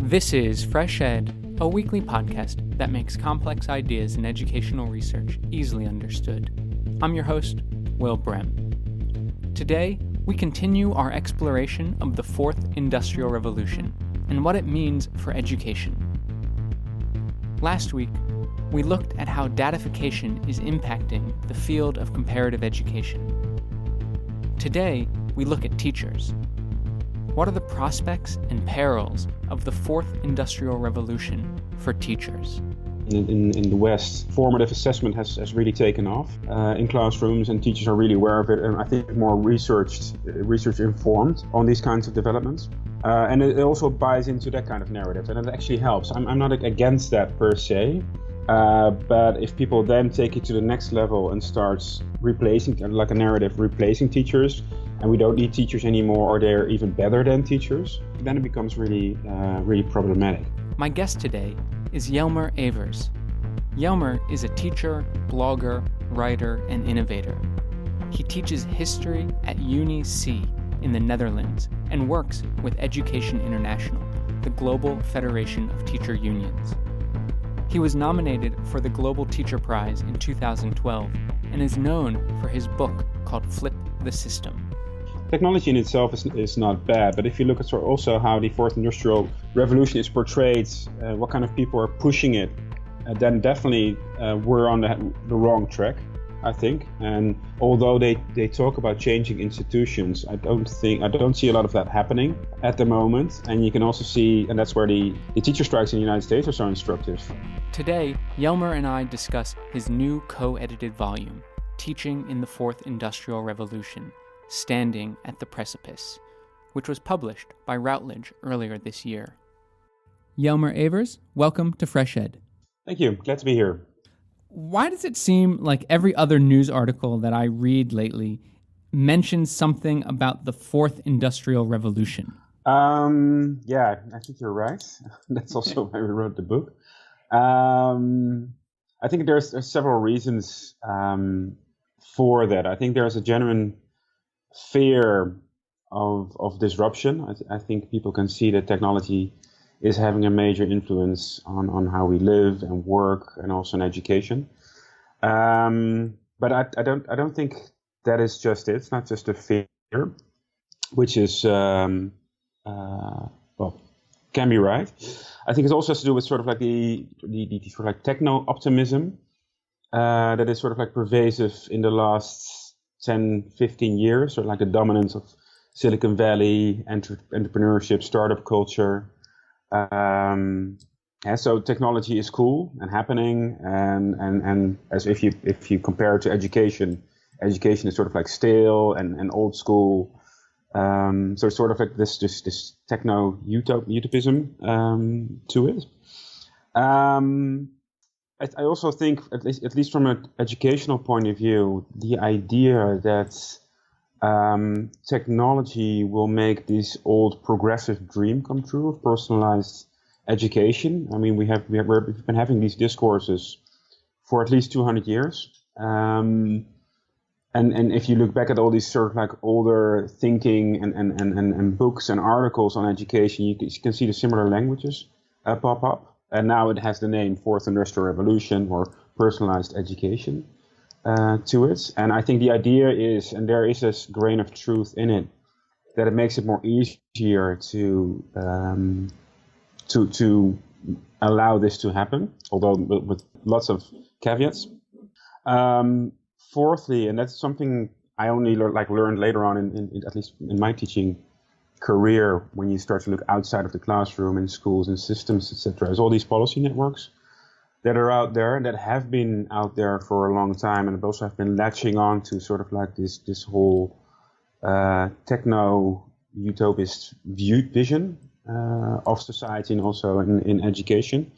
This is FreshEd, a weekly podcast that makes complex ideas in educational research easily understood. I'm your host, Will Brem. Today, we continue our exploration of the Fourth Industrial Revolution and what it means for education. Last week, we looked at how datification is impacting the field of comparative education. Today, we look at teachers. What are the prospects and perils of the Fourth Industrial Revolution for teachers? In the West, formative assessment has really taken off in classrooms, and teachers are really aware of it, and I think more research informed on these kinds of developments. And it also buys into that kind of narrative, and it actually helps. I'm not against that per se, but if people then take it to the next level and starts replacing, like a narrative replacing teachers, and we don't need teachers anymore, or they're even better than teachers, then it becomes really problematic. My guest today is Jelmer Evers. Jelmer is a teacher, blogger, writer, and innovator. He teaches history at UniC in the Netherlands and works with Education International, the global federation of teacher unions. He was nominated for the Global Teacher Prize in 2012 and is known for his book called Flip the System. Technology in itself is not bad, but if you look at also how the Fourth Industrial Revolution is portrayed, what kind of people are pushing it, then definitely we're on the wrong track, I think. And although they talk about changing institutions, I don't see a lot of that happening at the moment. And you can also see, and that's where the teacher strikes in the United States are so instructive. Today, Jelmer and I discuss his new co-edited volume, Teaching in the Fourth Industrial Revolution, Standing at the Precipice, which was published by Routledge earlier this year. Jelmer Evers, welcome to FreshEd. Thank you. Glad to be here. Why does it seem like every other news article that I read lately mentions something about the Fourth Industrial Revolution? Yeah, I think you're right. That's also why we wrote the book. I think there's several reasons for that. I think there's a genuine fear of disruption. I think people can see that technology is having a major influence on how we live and work, and also in education. But I don't think that is just it. It's not just a fear, which is can be right. I think it also has to do with sort of like the sort of like techno optimism that is sort of like pervasive in the last 10, 15 years, or like the dominance of Silicon Valley, entrepreneurship, startup culture. So technology is cool and happening, and as if you compare it to education is sort of like stale and old school. So it's sort of like this techno utopism to it. I also think, at least from an educational point of view, the idea that technology will make this old progressive dream come true of personalized education. I mean, we've been having these discourses for at least 200 years. And if you look back at all these sort of like older thinking and books and articles on education, you can see the similar languages pop up. And now it has the name Fourth Industrial Revolution or personalized education to it. And I think the idea is, and there is this grain of truth in it, that it makes it more easier to allow this to happen, although with lots of caveats. Fourthly, and that's something I only learned later on in at least in my teaching career, when you start to look outside of the classroom in schools and systems, etc., is all these policy networks that are out there and that have been out there for a long time, and also have been latching on to sort of like this whole techno utopist vision of society, and also in education.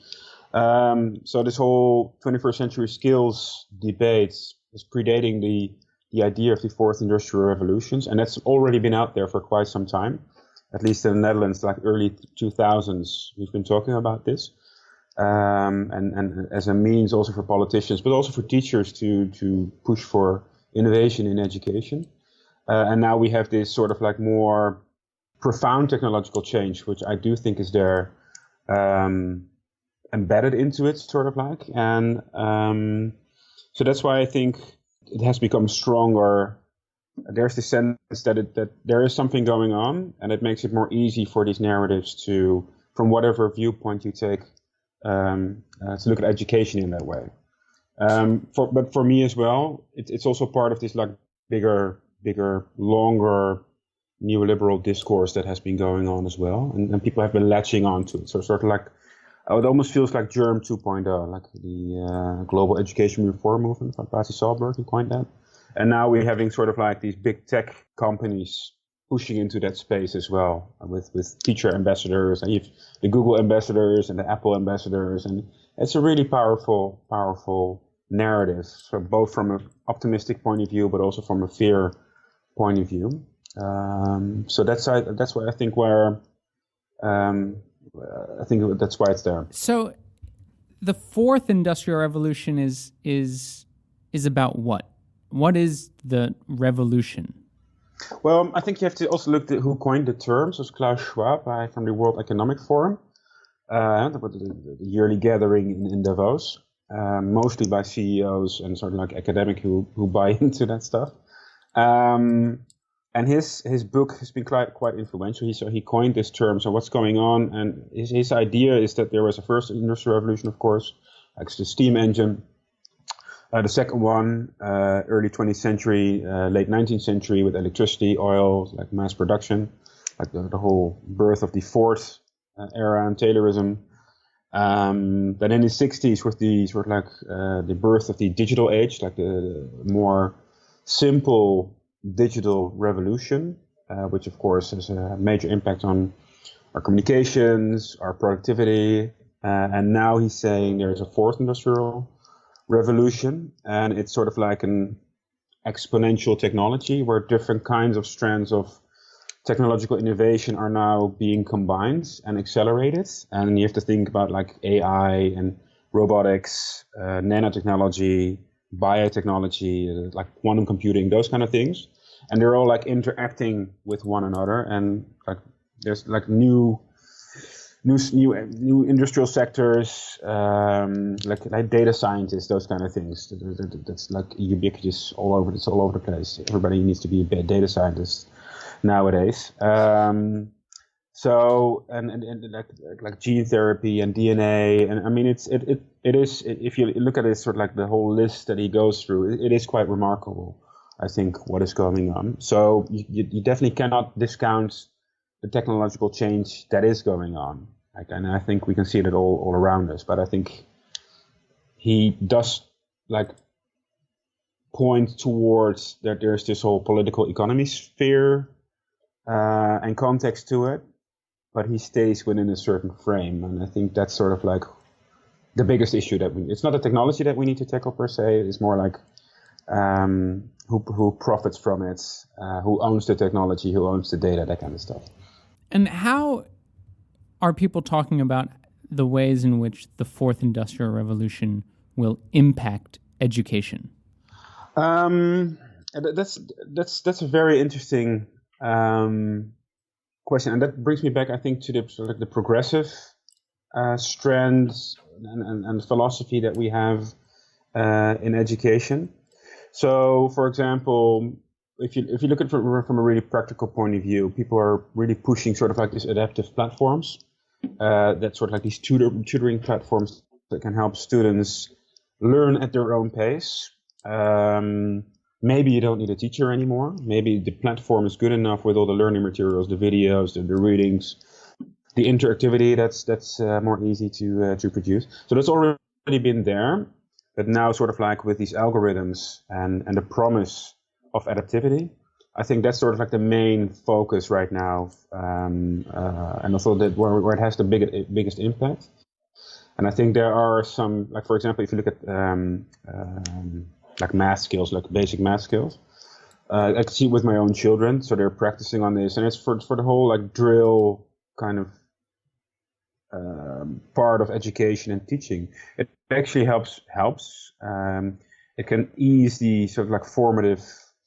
So this whole 21st century skills debate is predating the idea of the Fourth Industrial Revolutions, and that's already been out there for quite some time. At least in the Netherlands, like early 2000s, we've been talking about this, and as a means also for politicians, but also for teachers to push for innovation in education. And now we have this sort of like more profound technological change, which I do think is there embedded into it, sort of like. And so that's why I think it has become stronger. There's the sense that there is something going on, and it makes it more easy for these narratives to, from whatever viewpoint you take, to look at education in that way. But for me as well, it's also part of this like bigger, longer neoliberal discourse that has been going on as well, and people have been latching onto it. So sort of like, it almost feels like Germ 2.0, like the global education reform movement by Pasi Sahlberg, he coined that. And now we're having sort of like these big tech companies pushing into that space as well, with teacher ambassadors, and you have the Google ambassadors and the Apple ambassadors, and it's a really powerful narrative. So both from an optimistic point of view, but also from a fear point of view. So that's why I think that's why it's there. So the fourth industrial revolution is about what? What is the revolution? Well, I think you have to also look at who coined the term. So it's Klaus Schwab from the World Economic Forum, the yearly gathering in Davos, mostly by CEOs and sort of like academic who buy into that stuff. And his book has been quite influential. He coined this term. So what's going on? And his idea is that there was a first industrial revolution, of course, like the steam engine. The second one, early 20th century, late 19th century, with electricity, oil, like mass production, like the whole birth of the Ford era and Taylorism. Then in the 60s, with the sort of like the birth of the digital age, like the more simple digital revolution, which of course has a major impact on our communications, our productivity, and now he's saying there's a fourth industrial revolution, and it's sort of like an exponential technology where different kinds of strands of technological innovation are now being combined and accelerated. And you have to think about like AI and robotics, nanotechnology, biotechnology, like quantum computing, those kind of things. And they're all like interacting with one another, and like there's like new industrial sectors, like data scientists, those kind of things. That's like ubiquitous all over. It's all over the place. Everybody needs to be a data scientist nowadays. So and like gene therapy and DNA, and I mean it is, if you look at it, sort of like the whole list that he goes through, it is quite remarkable, I think, what is going on. So you definitely cannot discount the technological change that is going on. And I think we can see it all around us. But I think he does like point towards that there's this whole political economy sphere and context to it, but he stays within a certain frame. And I think that's sort of like the biggest issue it's not the technology that we need to tackle per se. It's more like who profits from it, who owns the technology, who owns the data, that kind of stuff. And how are people talking about the ways in which the fourth industrial revolution will impact education? That's a very interesting question, and that brings me back, I think, to the progressive strands and philosophy that we have in education. So, for example, if you look at it from a really practical point of view, people are really pushing sort of like these adaptive platforms, that sort of like these tutoring platforms that can help students learn at their own pace. Maybe you don't need a teacher anymore. Maybe the platform is good enough with all the learning materials, the videos, the readings, the interactivity that's more easy to produce. So that's already been there, but now sort of like with these algorithms and the promise of adaptivity, I think that's sort of like the main focus right now, and also that where it has the biggest impact. And I think there are some, like for example, if you look at like math skills, like basic math skills, I can see it with my own children, so they're practicing on this, and it's for the whole like drill kind of part of education and teaching. It actually helps. It can ease the sort of like formative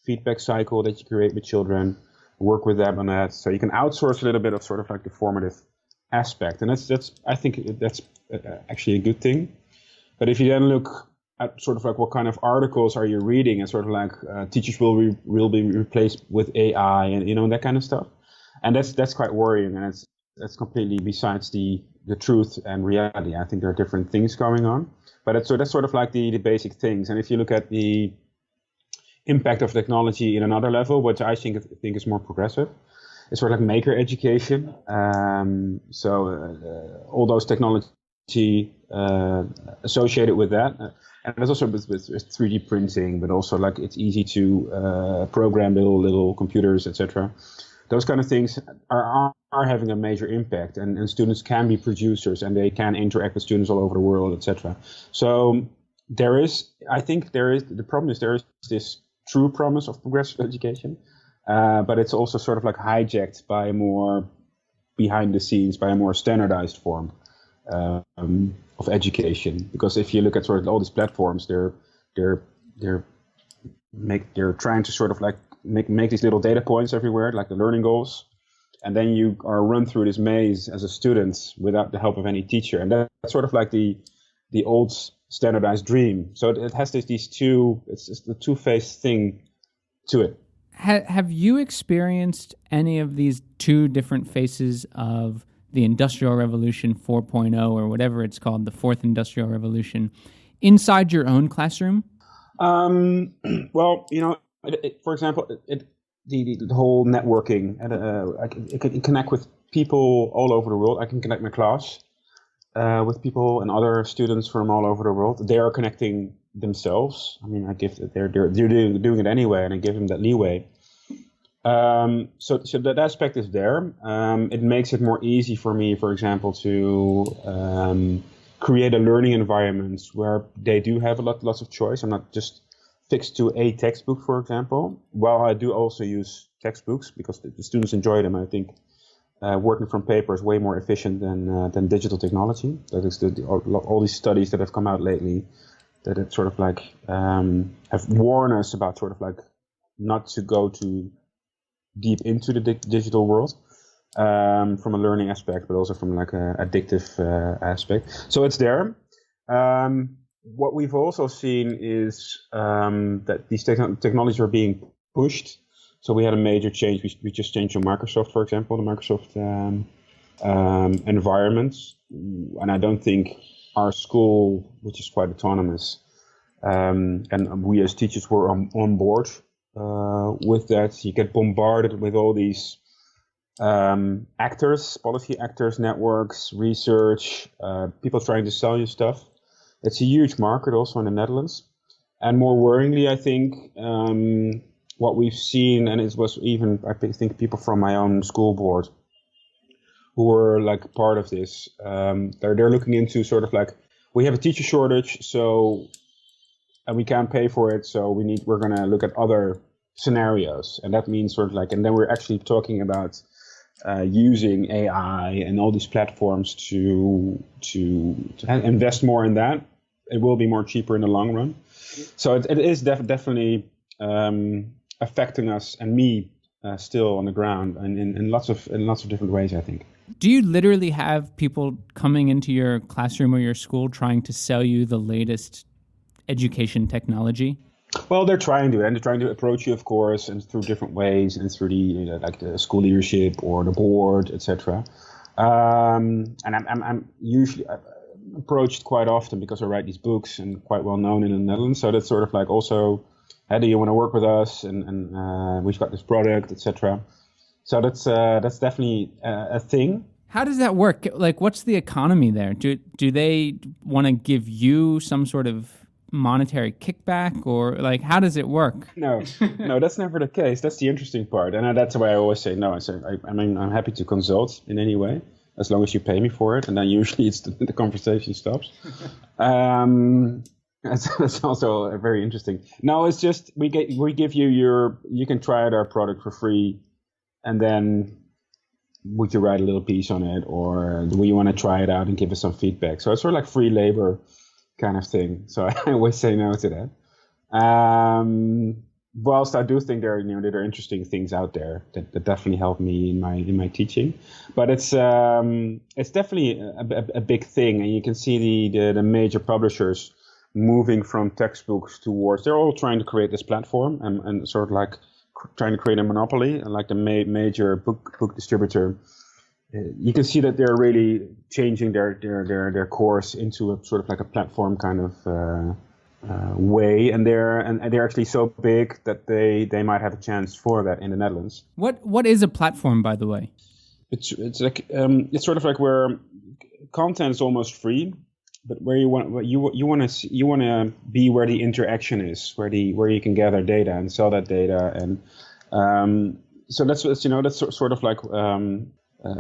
feedback cycle that you create with children, work with them on that. So you can outsource a little bit of sort of like the formative aspect, and that's I think that's actually a good thing. But if you then look at sort of like what kind of articles are you reading, and sort of like teachers will be replaced with AI, and that kind of stuff, and that's quite worrying, and that's completely besides the truth and reality. I think there are different things going on, but that's sort of like the basic things. And if you look at the impact of technology in another level, which I think is more progressive, it's sort of like maker education. All those technology associated with that, and there's also with 3D printing, but also like it's easy to program little computers, etc. Those kind of things are having a major impact, and students can be producers, and they can interact with students all over the world, etc. So the problem is there is this true promise of progressive education, but it's also sort of like hijacked by a more behind the scenes, by a more standardized form of education. Because if you look at sort of all these platforms, they're trying to sort of like make these little data points everywhere, like the learning goals, and then you are run through this maze as a student without the help of any teacher, and that's sort of like the old standardized dream. So it has it's just the two-faced thing to it. Have you experienced any of these two different faces of the Industrial Revolution 4.0, or whatever it's called, the Fourth Industrial Revolution, inside your own classroom? Well, for example, the whole networking, and I can connect with people all over the world. I can connect my class with people and other students from all over the world. They are connecting themselves. I mean, they're doing it anyway, and I give them that leeway. So that aspect is there. It makes it more easy for me, for example, to create a learning environment where they do have lots of choice. I'm not just fixed to a textbook, for example. While I do also use textbooks because the students enjoy them, I think working from paper is way more efficient than digital technology. That is all these studies that have come out lately that it sort of like have warned us about sort of like not to go too deep into the digital world from a learning aspect, but also from like a addictive aspect. So it's there. What we've also seen is that these technologies are being pushed. So we had a major change. We just changed on Microsoft, for example, the Microsoft environment. And I don't think our school, which is quite autonomous, and we as teachers were on board with that. You get bombarded with all these actors, policy actors, networks, research, people trying to sell you stuff. It's a huge market also in the Netherlands. And more worryingly, I think, what we've seen, and it was even, I think, people from my own school board who were like part of this, they're looking into sort of like, we have a teacher shortage, and we can't pay for it, so we're going to look at other scenarios. And that means sort of like, and then we're actually talking about using AI and all these platforms to invest more in that. It will be more cheaper in the long run. So it is definitely affecting us and me still on the ground, and in lots of different ways, I think. Do you literally have people coming into your classroom or your school trying to sell you the latest education technology? Well, they're trying to approach you, of course, and through different ways, and through the like the school leadership or the board, etc. And I'm usually approached quite often because I write these books and quite well known in the Netherlands. So that's sort of like also, hey, do you want to work with us? And we've got this product, etc. So that's definitely a thing. How does that work? Like, what's the economy there? Do they want to give you some sort of monetary kickback, or like, how does it work? No, that's never the case. That's the interesting part, and that's why I always say no. I mean, I'm happy to consult in any way as long as you pay me for it, and then usually the conversation stops. That's also very interesting. No, it's just we give you you can try out our product for free, and then would you write a little piece on it, or do you want to try it out and give us some feedback? So it's sort of like free labor kind of thing. So I always say no to that. whilst I do think there are interesting things out there that definitely help me in my teaching, but it's definitely a big thing, and you can see the major publishers moving from textbooks towards, they're all trying to create this platform and sort of like trying to create a monopoly, and like the major book distributor. You can see that they're really changing their course into a sort of like a platform kind of way, and they're actually so big that they might have a chance for that in the Netherlands. What is a platform, by the way? It's like it's sort of like where content is almost free, but where you want to be where the interaction is, where you can gather data and sell that data, and so that's sort of like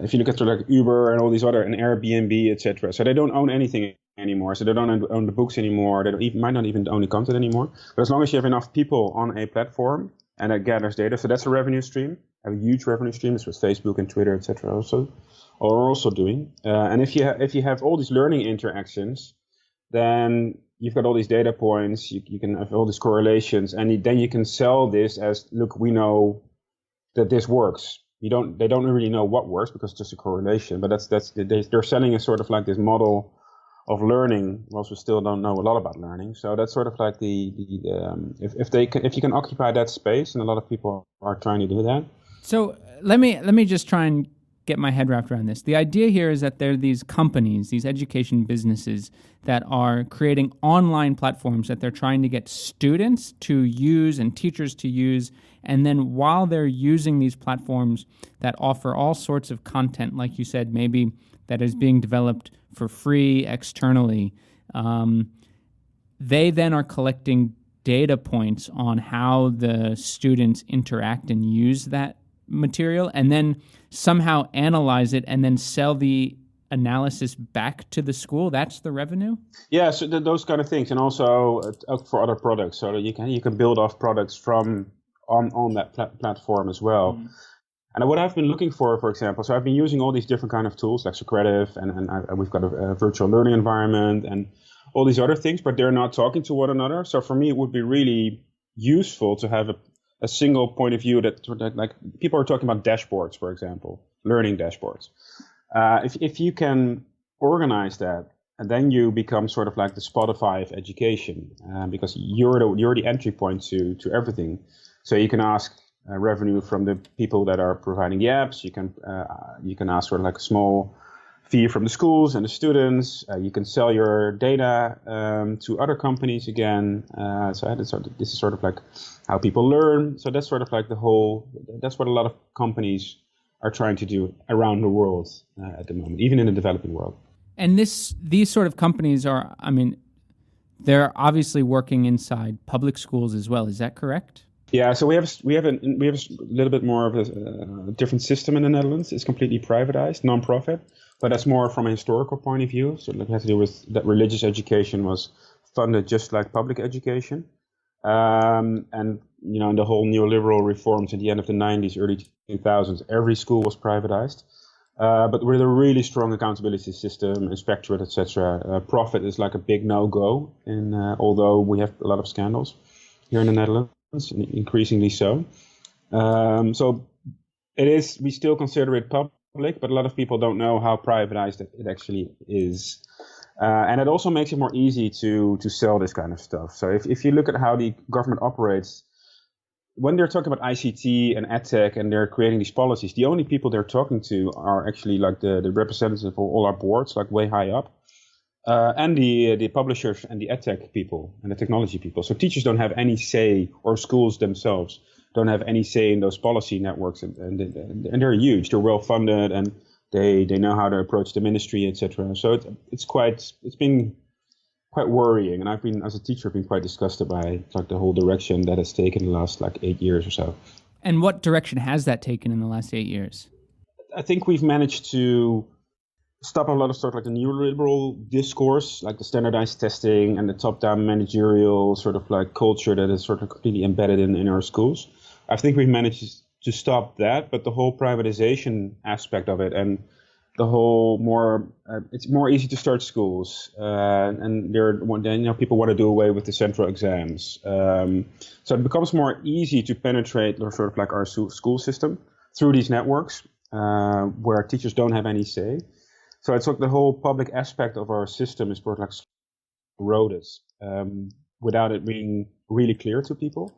if you look at sort of like Uber and all these other, and Airbnb, etc. So they don't own anything anymore. So they don't own the books anymore. They might not even own the content anymore. But as long as you have enough people on a platform and it gathers data, so that's a revenue stream, a huge revenue stream. That's what Facebook and Twitter, etc. are also doing. And if you have all these learning interactions, then you've got all these data points. You can have all these correlations, and then you can sell this as, look, we know that this works. They don't really know what works because it's just a correlation, but they're selling a sort of like this model of learning, whilst we still don't know a lot about learning. So that's sort of like if you can occupy that space, and a lot of people are trying to do that. So let me just try and get my head wrapped around this. The idea here is that there are these companies, these education businesses that are creating online platforms that they're trying to get students to use and teachers to use. And then while they're using these platforms that offer all sorts of content, like you said, maybe that is being developed for free externally, they then are collecting data points on how the students interact and use that material, and then somehow analyze it and then sell the analysis back to the school. That's the revenue? Yeah, so those kind of things, and also for other products, so that you can build off products from on that platform as well. Mm. And what I've been looking for example, so I've been using all these different kind of tools like Socrative, and we've got a virtual learning environment and all these other things, but they're not talking to one another. So for me, it would be really useful to have a single point of view that like people are talking about dashboards, for example, learning dashboards. If you can organize that, and then you become sort of like the Spotify of education, because you're the entry point to everything. So you can ask revenue from the people that are providing the apps. You can ask for like a small fee from the schools and the students. You can sell your data to other companies again. So this is sort of like how people learn. So that's sort of like that's what a lot of companies are trying to do around the world at the moment, even in the developing world. And these sort of companies are, they're obviously working inside public schools as well. Is that correct? Yeah, so we have a little bit more of a different system in the Netherlands. It's completely privatized, non-profit, but that's more from a historical point of view. So it has to do with that religious education was funded just like public education, and in the whole neoliberal reforms at the end of the 90s, early 2000s, every school was privatized. But with a really strong accountability system, inspectorate, etc. Profit is like a big no-go, although we have a lot of scandals here in the Netherlands. Increasingly so. So it is. We still consider it public, but a lot of people don't know how privatized it actually is, and it also makes it more easy to sell this kind of stuff. So if you look at how the government operates, when they're talking about ICT and EdTech and they're creating these policies, the only people they're talking to are actually like the representatives of all our boards, like way high up. And the publishers and the EdTech people and the technology people. So teachers don't have any say, or schools themselves don't have any say in those policy networks, and they're huge. They're well funded, and they know how to approach the ministry, etc. So it's been quite worrying, and I've been, as a teacher, been quite disgusted by like the whole direction that it's taken in the last like 8 years or so. And what direction has that taken in the last 8 years? I think we've managed to stop a lot of sort of like the neoliberal discourse, like the standardized testing and the top-down managerial sort of like culture that is sort of completely embedded in our schools. I think we've managed to stop that, but the whole privatization aspect of it and the whole more it's more easy to start schools, and people want to do away with the central exams, so it becomes more easy to penetrate sort of like our school system through these networks, where teachers don't have any say. So it's like the whole public aspect of our system is sort of like eroded, without it being really clear to people.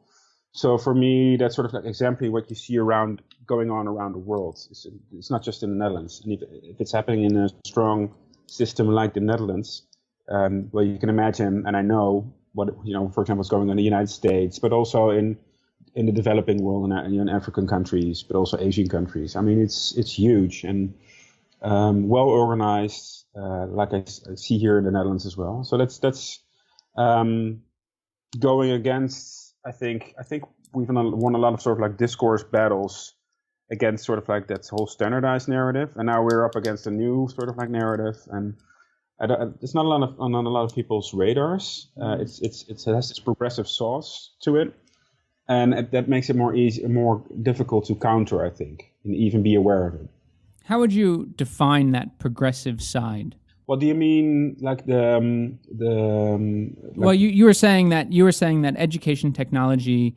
So for me, that's sort of like exemplary what you see going on around the world. It's not just in the Netherlands. And if it's happening in a strong system like the Netherlands, well, you can imagine, and I know what, for example, what's going on in the United States, but also in the developing world and in African countries, but also Asian countries. I mean, it's huge and well organized, like I see here in the Netherlands as well. So that's going against. I think we've won a lot of sort of like discourse battles against sort of like that whole standardized narrative, and now we're up against a new sort of like narrative, and it's not on a lot of people's radars. It has this progressive sauce to it, and that makes it more difficult to counter, I think, and even be aware of it. How would you define that progressive side? Well, do you mean like well, you were saying that education technology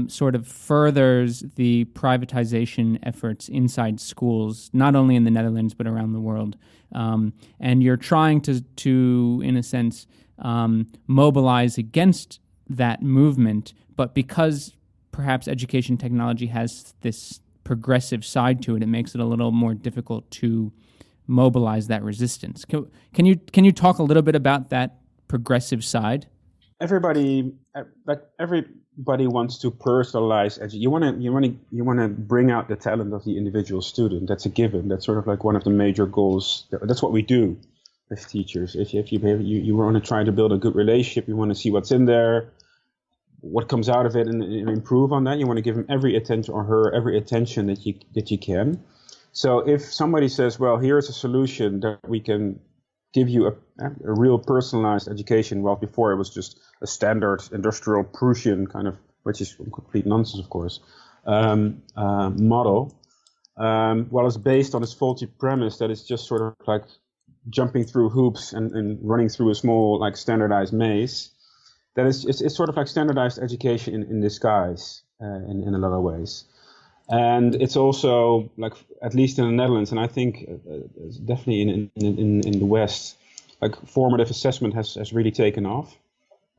sort of furthers the privatization efforts inside schools, not only in the Netherlands but around the world, and you're trying to in a sense mobilize against that movement, but because perhaps education technology has this progressive side to it, it makes it a little more difficult to mobilize that resistance. Can you talk a little bit about that progressive side? Everybody wants to personalize. You want to bring out the talent of the individual student. That's a given. That's sort of like one of the major goals. That's what we do as teachers. If you want to try to build a good relationship, you want to see what's in there, what comes out of it, and improve on that. You want to give him every attention or her every attention that you can. So if somebody says, well, here's a solution that we can give you a real personalized education, well, before it was just a standard industrial Prussian kind of, which is complete nonsense, of course, model, well, it's based on this faulty premise that it's just sort of like jumping through hoops and running through a small, like, standardized maze. That is, it's sort of like standardized education in disguise in a lot of ways. And it's also, like, at least in the Netherlands, and I think definitely in the West, like, formative assessment has really taken off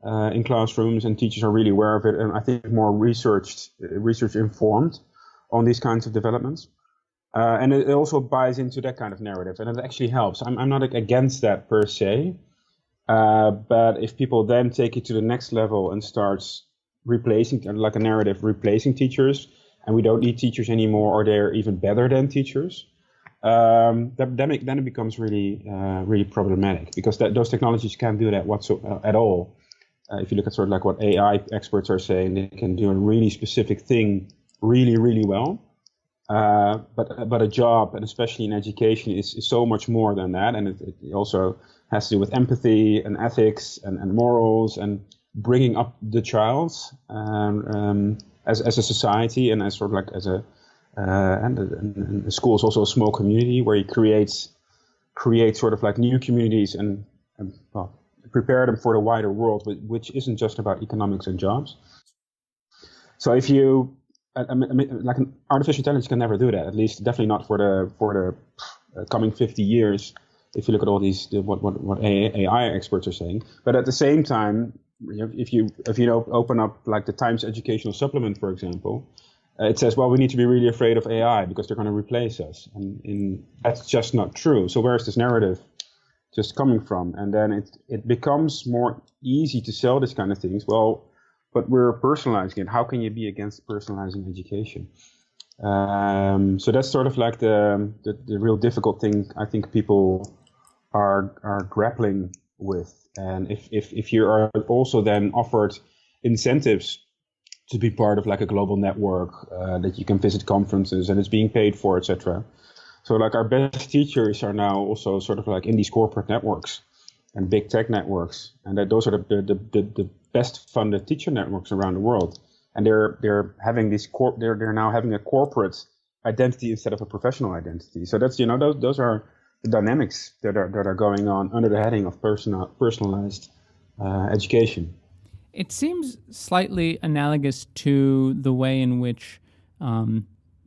in classrooms, and teachers are really aware of it, and I think more research informed on these kinds of developments. And it also buys into that kind of narrative, and it actually helps. I'm not against that per se, but if people then take it to the next level and start replacing, like a narrative replacing teachers, and we don't need teachers anymore, or they're even better than teachers, then it becomes really problematic, because those technologies can't do that at all. If you look at sort of like what AI experts are saying, they can do a really specific thing really, really well. But a job, and especially in education, is so much more than that, and it also has to do with empathy and ethics and morals and bringing up the child as a society, and as sort of like as and the school is also a small community where you create sort of like new communities and well, prepare them for the wider world, which isn't just about economics and jobs. So if you like an artificial intelligence can never do that, at least definitely not for the coming 50 years. If you look at all these what AI experts are saying, but at the same time, if you open up like the Times Educational Supplement, for example, it says, well, we need to be really afraid of AI because they're going to replace us, and that's just not true. So where's this narrative just coming from? And then it becomes more easy to sell this kind of things. Well, but we're personalizing it. How can you be against personalizing education? So that's sort of like the real difficult thing I think people are grappling with. And if you are also then offered incentives to be part of like a global network, that you can visit conferences and it's being paid for, etc. So like our best teachers are now also sort of like in these corporate networks and big tech networks, and that those are the best funded teacher networks around the world. And they're having these they're now having a corporate identity instead of a professional identity. So that's, those are the dynamics that are going on under the heading of personalized education. It seems slightly analogous to the way in which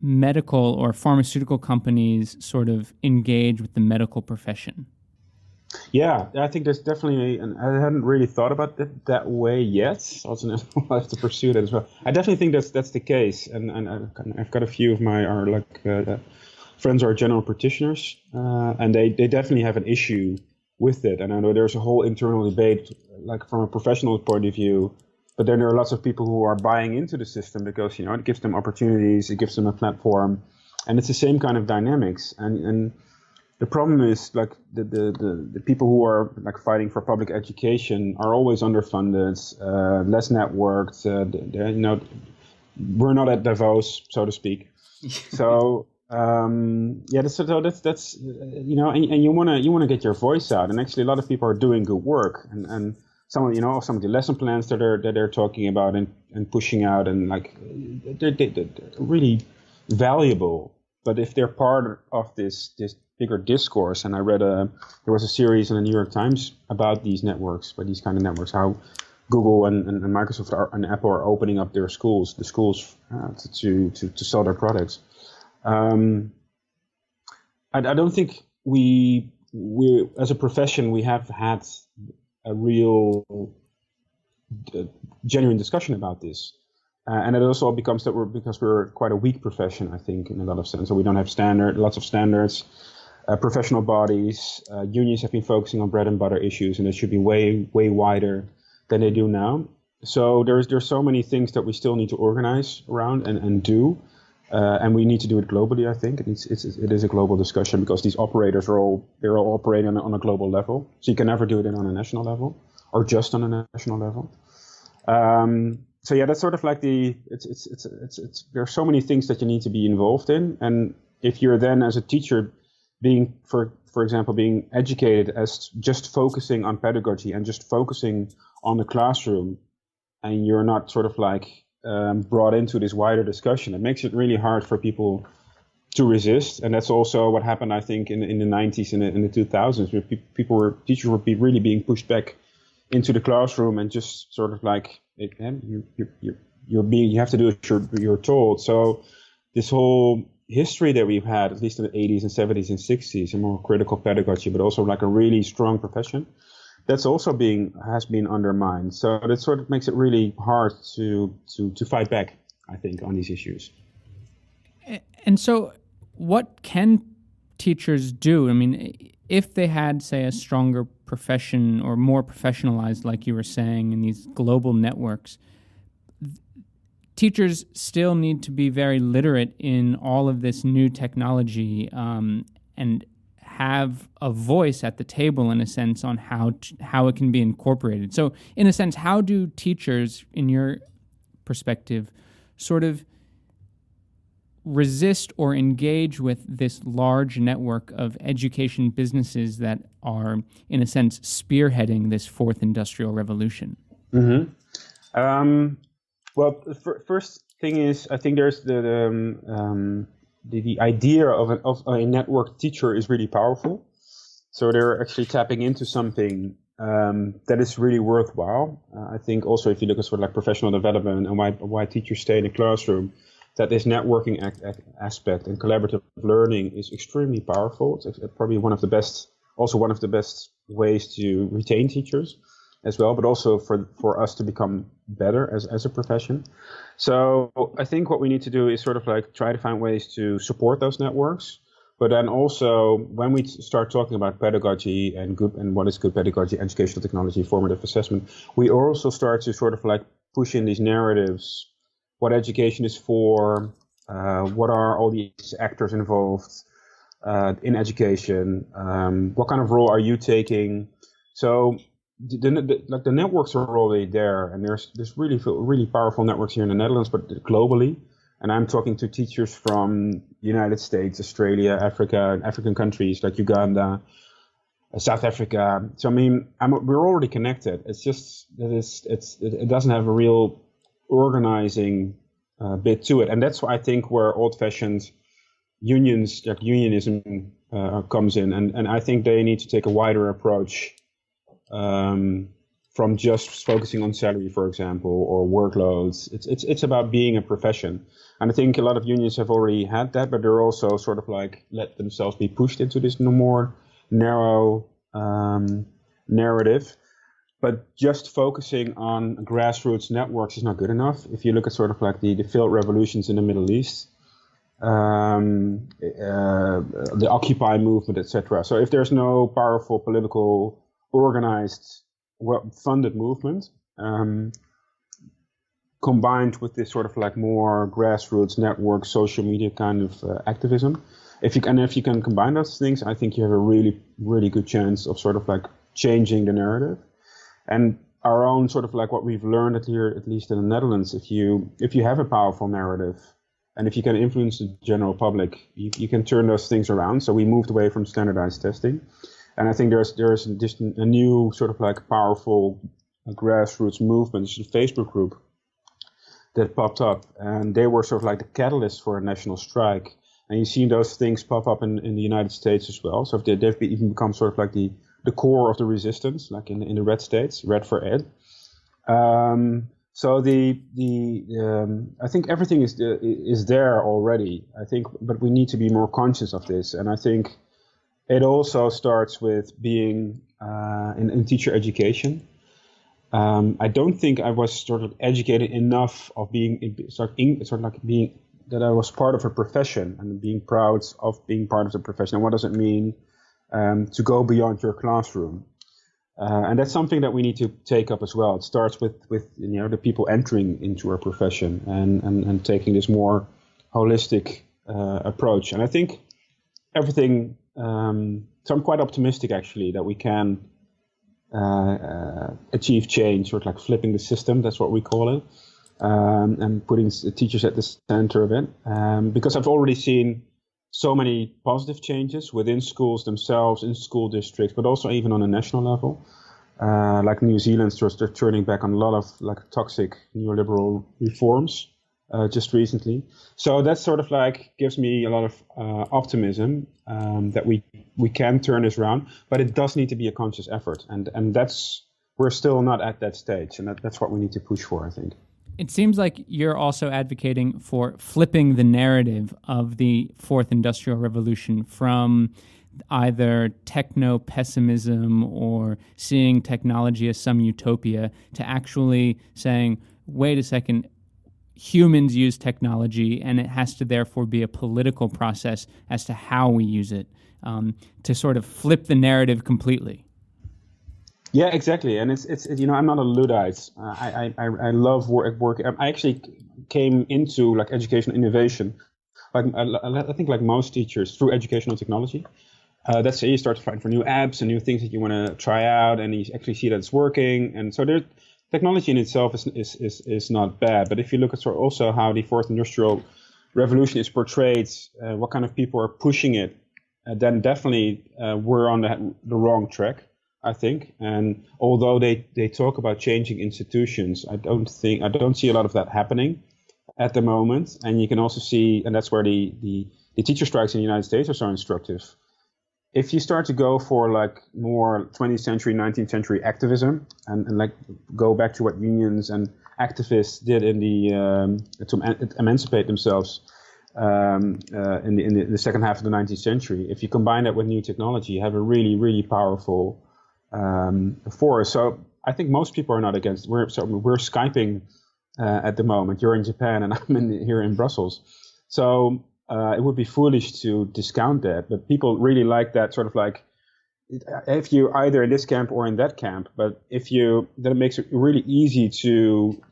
medical or pharmaceutical companies sort of engage with the medical profession. Yeah, I think there's definitely, and I hadn't really thought about it that way yet. Also, I'll have to pursue that as well. I definitely think that's the case, and I've got a few of my friends are general practitioners, and they definitely have an issue with it. And I know there's a whole internal debate, like from a professional point of view, but then there are lots of people who are buying into the system because it gives them opportunities, it gives them a platform, and it's the same kind of dynamics. And the problem is like the people who are like fighting for public education are always underfunded, less networked. We're not at Davos, so to speak. So and you wanna get your voice out. And actually, a lot of people are doing good work, and some of the lesson plans that they're talking about and pushing out, and like they're really valuable. But if they're part of this bigger discourse, and I read there was a series in the New York Times about these networks, how Google and Microsoft and Apple are opening up the schools to sell their products. I don't think we as a profession we have had a real genuine discussion about this. And it also becomes because we're quite a weak profession, I think, in a lot of sense. So we don't have lots of standards. Professional bodies, unions have been focusing on bread and butter issues, and they should be way, way wider than they do now. So there's so many things that we still need to organize around and do, and we need to do it globally. I think it is a global discussion because these operators are all operating on a global level. So you can never do it on a national level or just on a national level. So yeah, that's sort of like there are so many things that you need to be involved in, and if you're then as a teacher being, for example, being educated as just focusing on pedagogy and just focusing on the classroom, and you're not sort of like brought into this wider discussion, it makes it really hard for people to resist. And that's also what happened, I think, in the 90s and in the 2000s, where teachers were really being pushed back into the classroom and just sort of like you have to do what you're told. So this whole history that we've had, at least in the 80s and 70s and 60s, a more critical pedagogy, but also like a really strong profession, that's also has been undermined. So that sort of makes it really hard to fight back, I think, on these issues. And so what can teachers do? I mean, if they had, say, a stronger profession or more professionalized, like you were saying, in these global networks, teachers still need to be very literate in all of this new technology and have a voice at the table, in a sense, on how it can be incorporated. So, in a sense, how do teachers, in your perspective, sort of resist or engage with this large network of education businesses that are, in a sense, spearheading this fourth industrial revolution? Mm-hmm. Well, the first thing is, I think there's the idea of a network teacher is really powerful. So they're actually tapping into something that is really worthwhile. I think also if you look at sort of like professional development and why teachers stay in the classroom, that this networking aspect and collaborative learning is extremely powerful. It's probably one of the best ways to retain teachers as well, but also for us to become better as a profession. So I think what we need to do is sort of like try to find ways to support those networks. But then also when we start talking about pedagogy and what is good pedagogy, educational technology, formative assessment, we also start to sort of like push in these narratives. What education is for, what are all these actors involved in education, what kind of role are you taking? So the networks are already there, and there's really powerful networks here in the Netherlands, but globally. And I'm talking to teachers from the United States, Australia, Africa, and African countries like Uganda, South Africa. So I mean, we're already connected. It's just that it doesn't have a real organizing bit to it, and that's why I think we're old-fashioned unions, like unionism comes in, and I think they need to take a wider approach from just focusing on salary, for example, or workloads. It's about being a profession, and I think a lot of unions have already had that, but they're also sort of like let themselves be pushed into this more narrow narrative. But just focusing on grassroots networks is not good enough. If you look at sort of like the failed revolutions in the Middle East, the Occupy movement, etc. So if there's no powerful political, organized, funded movement, combined with this sort of like more grassroots network, social media kind of activism, if you can combine those things, I think you have a really, really good chance of sort of like changing the narrative. And our own sort of like what we've learned here, at least in the Netherlands, if you have a powerful narrative, and if you can influence the general public, you can turn those things around. So we moved away from standardized testing. And I think there's just a new sort of like powerful grassroots movement. It's a Facebook group that popped up, and they were sort of like the catalyst for a national strike. And you've seen those things pop up in the United States as well. So they've even become sort of like the core of the resistance, like in the red states, red for ed. So I think everything is there already. I think, but we need to be more conscious of this. And I think it also starts with being in teacher education. I don't think I was sort of educated enough of being that I was part of a profession and being proud of being part of the profession. And what does it mean to go beyond your classroom? And that's something that we need to take up as well. It starts with the people entering into our profession and taking this more holistic approach. And I think everything. So I'm quite optimistic actually that we can achieve change, sort of like flipping the system. That's what we call it, and putting teachers at the center of it. Because I've already seen so many positive changes within schools themselves, in school districts, but also even on a national level. Like New Zealand's they're turning back on a lot of like toxic neoliberal reforms just recently. So that sort of like gives me a lot of optimism that we can turn this around, but it does need to be a conscious effort, and we're still not at that stage, and that's what we need to push for, I think. It seems like you're also advocating for flipping the narrative of the Fourth Industrial Revolution from either techno-pessimism or seeing technology as some utopia to actually saying, wait a second, humans use technology and it has to therefore be a political process as to how we use it, to sort of flip the narrative completely. Yeah, exactly. And it's I'm not a Luddite. I love work. I actually came into like educational innovation, like I think like most teachers, through educational technology. That's how you start to find for new apps and new things that you want to try out, and you actually see that it's working. And so technology in itself is not bad. But if you look at sort of also how the Fourth Industrial Revolution is portrayed, what kind of people are pushing it, then definitely we're on the wrong track, I think. And although they talk about changing institutions, I don't see a lot of that happening at the moment. And you can also see, and that's where the teacher strikes in the United States are so instructive. If you start to go for like more 20th century, 19th century activism, and like go back to what unions and activists did in to emancipate themselves in the second half of the 19th century, if you combine that with new technology, you have a really, really powerful force. So I think most people are not against. We're Skyping at the moment. You're in Japan and I'm here in Brussels. So it would be foolish to discount that, but people really like that sort of like, if you're either in this camp or in that camp, but then it makes it really easy to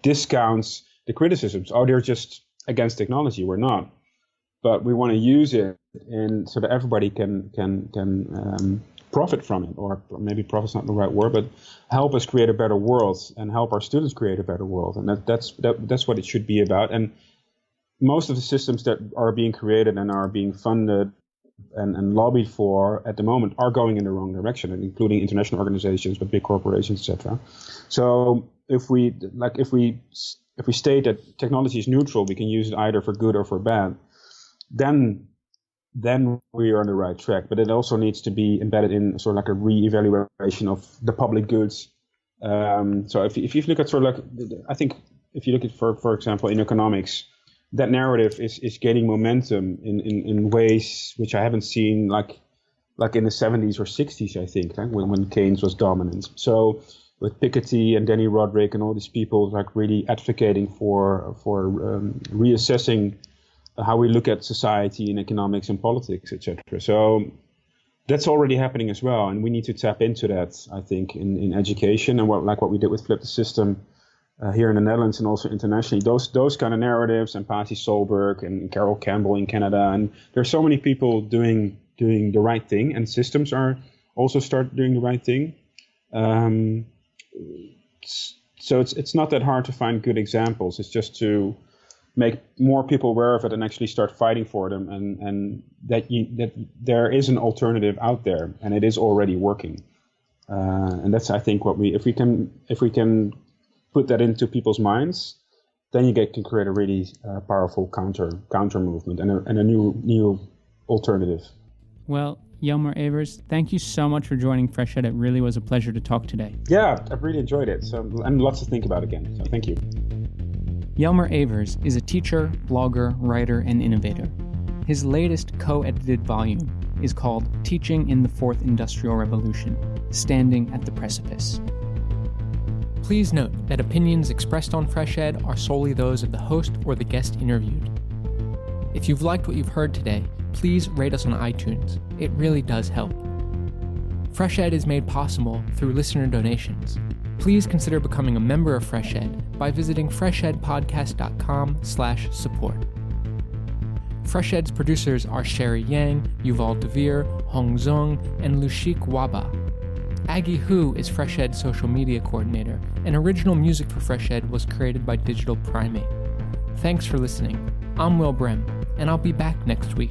discount the criticisms. Oh, they're just against technology. We're not, but we want to use it so that everybody can profit from it, or maybe profit's not the right word, but help us create a better world and help our students create a better world, and that's what it should be about. And most of the systems that are being created and are being funded and lobbied for at the moment are going in the wrong direction, including international organizations, but big corporations, etc. So if we state that technology is neutral, we can use it either for good or for bad. then we are on the right track. But it also needs to be embedded in sort of like a re-evaluation of the public goods. So if you look at sort of like, I think if you look at, for example, in economics, that narrative is gaining momentum in ways which I haven't seen like in the 70s or 60s, I think, right? when Keynes was dominant. So with Piketty and Danny Roderick and all these people like really advocating for reassessing how we look at society and economics and politics, etc. So that's already happening as well, and we need to tap into that, I think, in education and what we did with Flip the System here in the Netherlands and also internationally. Those kind of narratives, and Pasi Solberg and Carol Campbell in Canada, and there's so many people doing the right thing, and systems are also start doing the right thing. So it's not that hard to find good examples. It's just to make more people aware of it and actually start fighting for them, and that there is an alternative out there, and it is already working. And that's, I think, if we can put that into people's minds, then you can create a really powerful counter movement and a new alternative. Well, Jelmer Evers, thank you so much for joining FreshEd. It really was a pleasure to talk today. Yeah, I've really enjoyed it. And lots to think about again. So thank you. Jelmer Evers is a teacher, blogger, writer, and innovator. His latest co-edited volume is called Teaching in the Fourth Industrial Revolution, Standing at the Precipice. Please note that opinions expressed on FreshEd are solely those of the host or the guest interviewed. If you've liked what you've heard today, please rate us on iTunes. It really does help. FreshEd is made possible through listener donations. Please consider becoming a member of FreshEd by visiting freshedpodcast.com/support. FreshEd's producers are Sherry Yang, Yuval Devere, Hong Zong, and Lushik Waba. Aggie Hu is FreshEd's social media coordinator, and original music for FreshEd was created by Digital Primate. Thanks for listening. I'm Will Brem, and I'll be back next week.